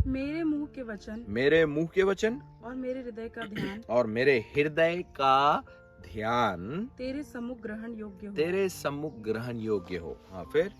मेरे मुंह के वचन मेरे मुंह के वचन और मेरे हृदय का ध्यान और मेरे हृदय का ध्यान तेरे सम्मुख ग्रहण योग्य हो। तेरे सम्मुख ग्रहण योग्य हो। हाँ, फिर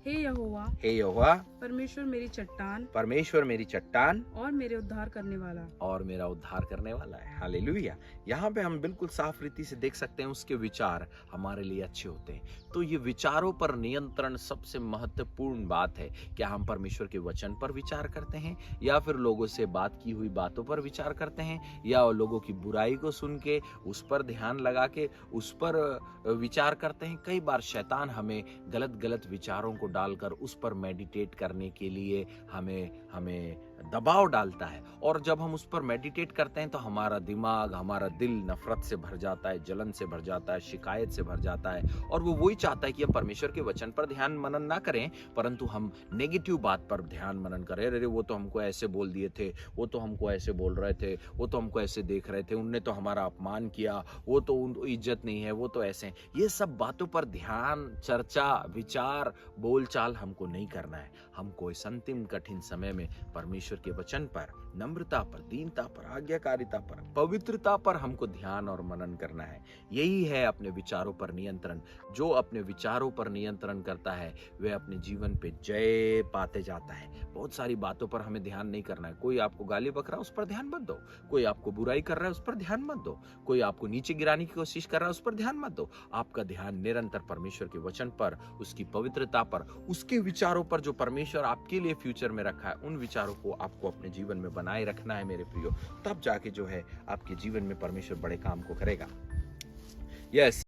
हे यहोवा, हे यहोवा, परमेश्वर मेरी चट्टान परमेश्वर मेरी चट्टान और मेरे उद्धार करने वाला। और मेरा उद्धार करने वाला है। हालेलुया। यहाँ पे हम बिल्कुल साफ रीति से देख सकते हैं उसके विचार हमारे लिए अच्छे होते हैं। तो ये विचारों पर नियंत्रण सबसे महत्वपूर्ण बात है। क्या हम परमेश्वर के वचन पर विचार करते हैं या फिर लोगों से बात की हुई बातों पर विचार करते हैं या लोगों की बुराई को सुन के उस पर ध्यान लगा के उस पर विचार करते हैं। कई बार शैतान हमें गलत गलत विचारों को डालकर उस पर मेडिटेट करने के लिए हमें दबाव डालता है, और जब हम उस पर मेडिटेट करते हैं तो हमारा दिमाग, हमारा दिल नफरत से भर जाता है, जलन से भर जाता है, शिकायत से भर जाता है, और वो वही चाहता है कि हम परमेश्वर के वचन पर ध्यान मनन ना करें, परंतु हम नेगेटिव बात पर ध्यान मनन करें। अरे वो तो हमको ऐसे बोल दिए थे, वो तो हमको ऐसे बोल रहे थे, वो तो हमको ऐसे देख रहे थे, उनने तो हमारा अपमान किया, वो तो उनको इज्जत नहीं है, वो तो ऐसे। ये सब बातों पर ध्यान, चर्चा, विचार, बोलचाल हमको नहीं करना है। हमको इस अंतिम कठिन समय में परमेश्वर के वचन पर, नम्रता पर, दीनता पर, आज्ञाकारिता पर, पवित्रता पर हमको ध्यान और मनन करना है। यही है अपने विचारों पर नियंत्रण। जो अपने विचारों पर नियंत्रण करता है वह अपने जीवन पे जय पाते जाता है। बहुत सारी बातों पर हमें ध्यान नहीं करना है। कोई आपको गाली बक रहा है उस पर ध्यान मत दो, कोई आपको बुराई कर रहा है उस पर ध्यान मत दो, कोई आपको नीचे गिराने की कोशिश कर रहा है उस पर ध्यान मत दो। आपका ध्यान निरंतर परमेश्वर के वचन पर, उसकी पवित्रता पर, उसके विचारों पर जो परमेश्वर आपके लिए फ्यूचर में रखा है, उन विचारों को आपको अपने जीवन में बनाए रखना है मेरे प्रियो। तब जाके जो है आपके जीवन में परमेश्वर बड़े काम को करेगा। यस।